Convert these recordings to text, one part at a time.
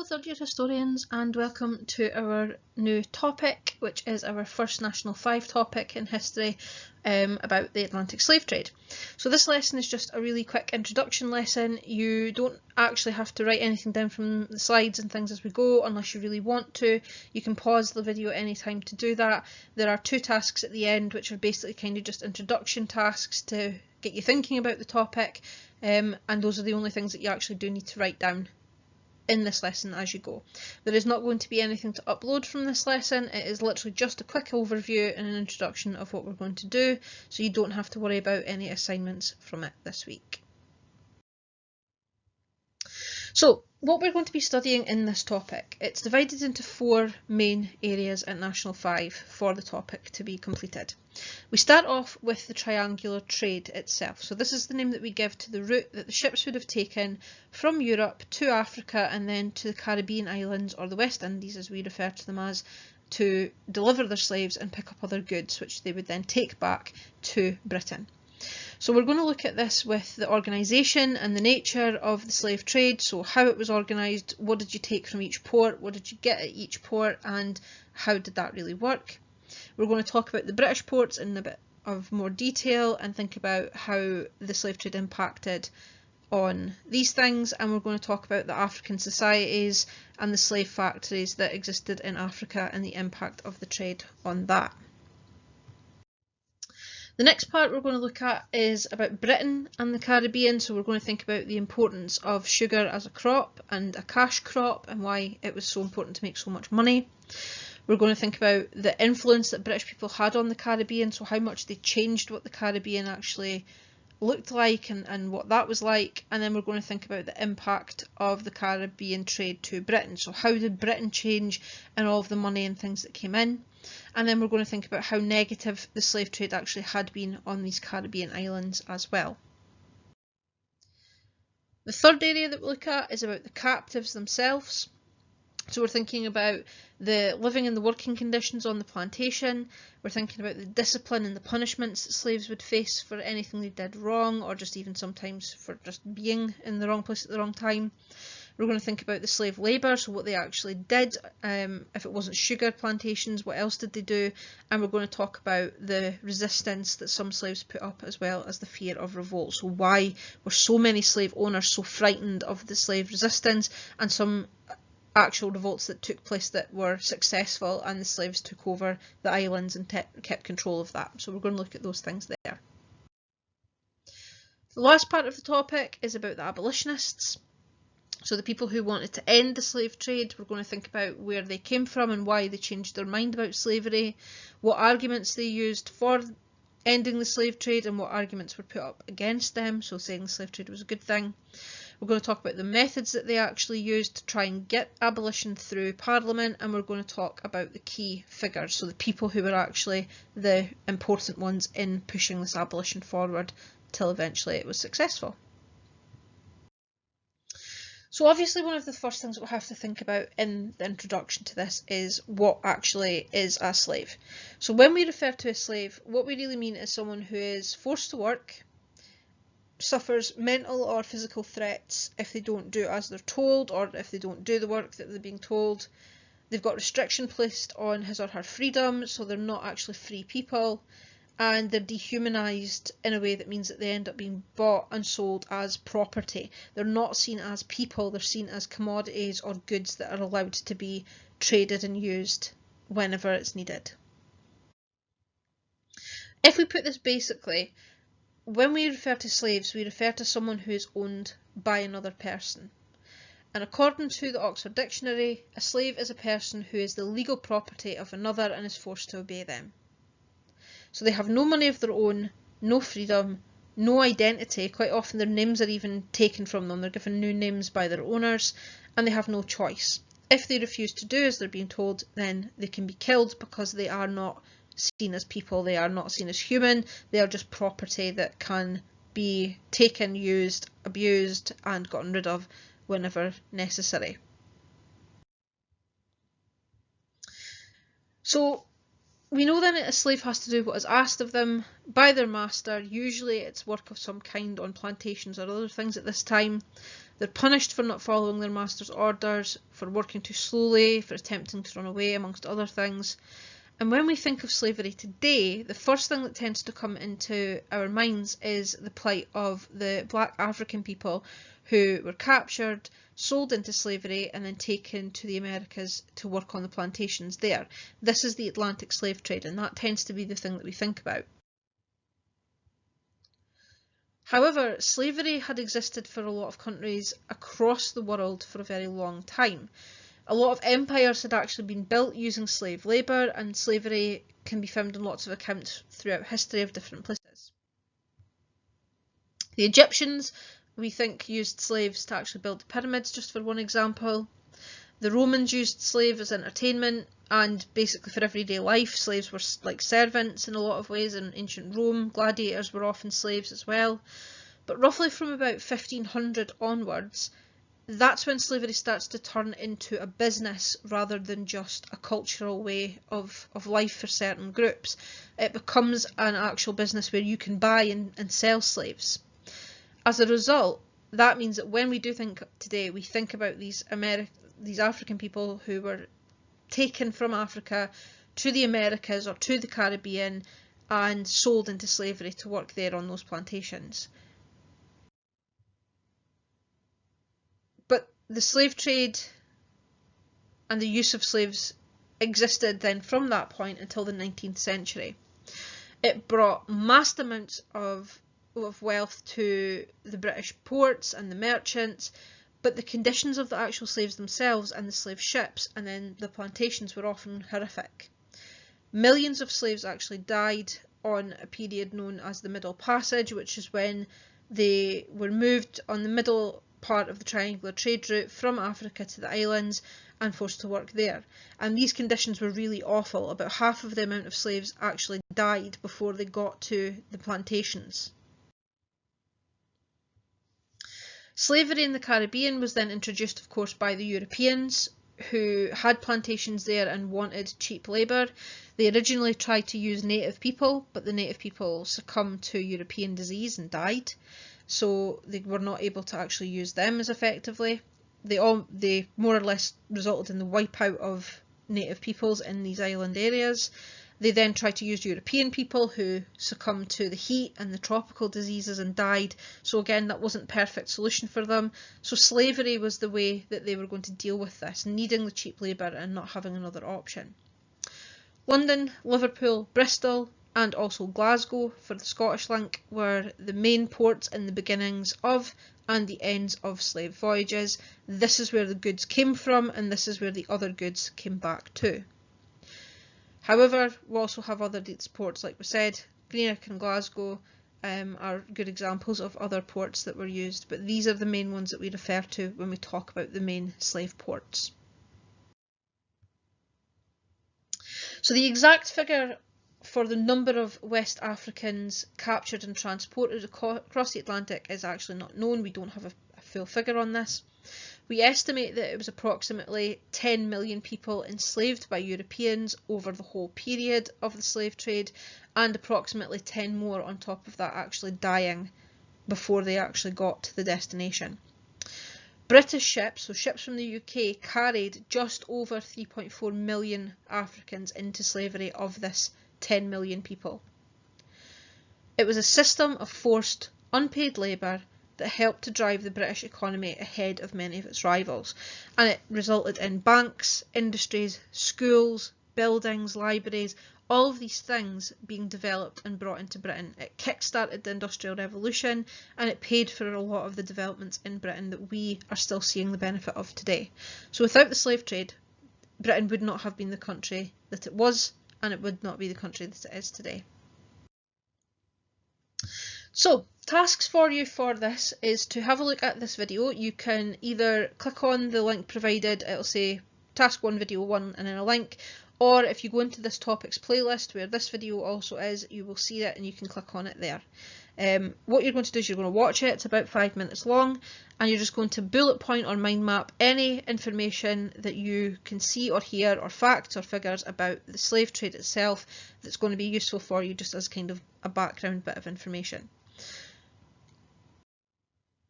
third year historians, and welcome to our new topic, which is our first National 5 topic in history about the Atlantic slave trade. So this lesson is just a really quick introduction lesson. You don't actually have to write anything down from the slides and things as we go unless you really want to. You can pause the video at any time to do that. There are 2 tasks at the end which are basically kind of just introduction tasks to get you thinking about the topic, and those are the only things that you actually do need to write down in this lesson as you go. There is not going to be anything to upload from this lesson. It is literally just a quick overview and an introduction of what we're going to do, so you don't have to worry about any assignments from it this week. So what we're going to be studying in this topic, it's divided into 4 main areas at National 5 for the topic to be completed. We start off with the triangular trade itself. So this is the name that we give to the route that the ships would have taken from Europe to Africa and then to the Caribbean islands, or the West Indies as we refer to them as, to deliver their slaves and pick up other goods which they would then take back to Britain. So we're going to look at this with the organisation and the nature of the slave trade, so how it was organised, what did you take from each port, what did you get at each port, and how did that really work. We're going to talk about the British ports in a bit of more detail and think about how the slave trade impacted on these things, and we're going to talk about the African societies and the slave factories that existed in Africa and the impact of the trade on that. The next part we're going to look at is about Britain and the Caribbean, so we're going to think about the importance of sugar as a crop and a cash crop and why it was so important to make so much money. We're going to think about the influence that British people had on the Caribbean, so how much they changed what the Caribbean actually looked like and what that was like, and then we're going to think about the impact of the Caribbean trade to Britain. So how did Britain change and all of the money and things that came in? And then we're going to think about how negative the slave trade actually had been on these Caribbean islands as well. The third area that we'll look at is about the captives themselves. So we're thinking about the living and the working conditions on the plantation. We're thinking about the discipline and the punishments that slaves would face for anything they did wrong, or just even sometimes for just being in the wrong place at the wrong time. We're going to think about the slave labour, so what they actually did. If it wasn't sugar plantations, what else did they do? And we're going to talk about the resistance that some slaves put up, as well as the fear of revolt. So why were so many slave owners so frightened of the slave resistance, and some actual revolts that took place that were successful and the slaves took over the islands and kept control of that. So we're going to look at those things there. The last part of the topic is about the abolitionists. So the people who wanted to end the slave trade. We're going to think about where they came from and why they changed their mind about slavery, what arguments they used for ending the slave trade and what arguments were put up against them, so saying the slave trade was a good thing. We're going to talk about the methods that they actually used to try and get abolition through Parliament, and we're going to talk about the key figures, so the people who were actually the important ones in pushing this abolition forward till eventually it was successful. So obviously one of the first things we'll have to think about in the introduction to this is what actually is a slave. So when we refer to a slave, what we really mean is someone who is forced to work, suffers mental or physical threats if they don't do as they're told, or if they don't do the work that they're being told. They've got restriction placed on his or her freedom, so they're not actually free people, and they're dehumanised in a way that means that they end up being bought and sold as property. They're not seen as people, they're seen as commodities or goods that are allowed to be traded and used whenever it's needed. If we put this basically, when we refer to slaves, we refer to someone who is owned by another person. And according to the Oxford Dictionary, a slave is a person who is the legal property of another and is forced to obey them. So they have no money of their own, no freedom, no identity. Quite often their names are even taken from them. They're given new names by their owners, and they have no choice. If they refuse to do as they're being told, then they can be killed because they are not seen as people, they are not seen as human, they are just property that can be taken, used, abused and gotten rid of whenever necessary. So we know then that a slave has to do what is asked of them by their master. Usually it's work of some kind on plantations or other things at this time. They're punished for not following their master's orders, for working too slowly, for attempting to run away, amongst other things. And when we think of slavery today, the first thing that tends to come into our minds is the plight of the black African people who were captured, sold into slavery, and then taken to the Americas to work on the plantations there. This is the Atlantic slave trade, and that tends to be the thing that we think about. However, slavery had existed for a lot of countries across the world for a very long time. A lot of empires had actually been built using slave labour, and slavery can be found in lots of accounts throughout history of different places. The Egyptians, we think, used slaves to actually build the pyramids, just for one example. The Romans used slaves as entertainment, and basically for everyday life, slaves were like servants in a lot of ways. In ancient Rome, gladiators were often slaves as well. But roughly from about 1500 onwards, that's when slavery starts to turn into a business rather than just a cultural way of life for certain groups. It becomes an actual business where you can buy and sell slaves. As a result, that means that when we do think today, we think about these African people who were taken from Africa to the Americas or to the Caribbean and sold into slavery to work there on those plantations. But the slave trade and the use of slaves existed then from that point until the 19th century. It brought mass amounts of wealth to the British ports and the merchants, but the conditions of the actual slaves themselves and the slave ships and then the plantations were often horrific. Millions of slaves actually died on a period known as the Middle Passage, which is when they were moved on the middle part of the triangular trade route from Africa to the islands and forced to work there. And these conditions were really awful. About half of the amount of slaves actually died before they got to the plantations. Slavery in the Caribbean was then introduced, of course, by the Europeans who had plantations there and wanted cheap labour. They originally tried to use native people, but the native people succumbed to European disease and died, so they were not able to actually use them as effectively. They more or less resulted in the wipeout of native peoples in these island areas. They then tried to use European people who succumbed to the heat and the tropical diseases and died. So again, that wasn't a perfect solution for them. So slavery was the way that they were going to deal with this, needing the cheap labour and not having another option. London, Liverpool, Bristol and also Glasgow for the Scottish link were the main ports in the beginnings of and the ends of slave voyages. This is where the goods came from, and this is where the other goods came back to. However, we also have other ports, like we said. Greenock and Glasgow are good examples of other ports that were used, but these are the main ones that we refer to when we talk about the main slave ports. So the exact figure for the number of West Africans captured and transported across the Atlantic is actually not known. We don't have a full figure on this. We estimate that it was approximately 10 million people enslaved by Europeans over the whole period of the slave trade, and approximately 10 more on top of that actually dying before they actually got to the destination. British ships, so ships from the UK, carried just over 3.4 million Africans into slavery of this 10 million people. It was a system of forced, unpaid labour that helped to drive the British economy ahead of many of its rivals, and it resulted in banks, industries, schools, buildings, libraries, all of these things being developed and brought into Britain. It kick-started the Industrial Revolution, and it paid for a lot of the developments in Britain that we are still seeing the benefit of today. So without the slave trade, Britain would not have been the country that it was, and it would not be the country that it is today. So, tasks for you for this is to have a look at this video. You can either click on the link provided, it'll say task 1 video 1 and then a link, or if you go into this topics playlist where this video also is, you will see it and you can click on it there. What you're going to do is you're going to watch it, it's about 5 minutes long, and you're just going to bullet point or mind map any information that you can see or hear, or facts or figures about the slave trade itself that's going to be useful for you, just as kind of a background bit of information.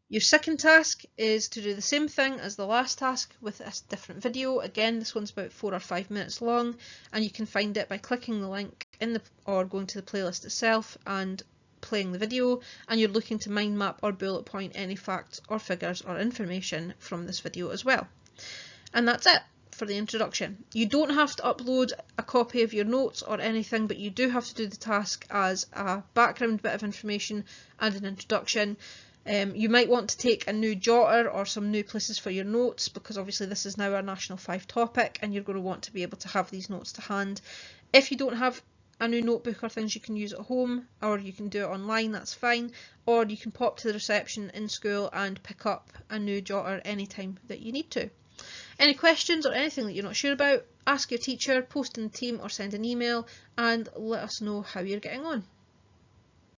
Your second task is to do the same thing as the last task with a different video. Again, this one's about 4 or 5 minutes long, and you can find it by clicking the link or going to the playlist itself and playing the video, and you're looking to mind map or bullet point any facts or figures or information from this video as well. And that's it for the introduction. You don't have to upload a copy of your notes or anything, but you do have to do the task as a background bit of information and an introduction. You might want to take a new jotter or some new places for your notes, because obviously this is now our National 5 topic and you're going to want to be able to have these notes to hand. If you don't have a new notebook or things you can use at home, or you can do it online, that's fine, or you can pop to the reception in school and pick up a new jotter anytime that you need to. Any questions or anything that you're not sure about, ask your teacher, post in the team or send an email and let us know how you're getting on.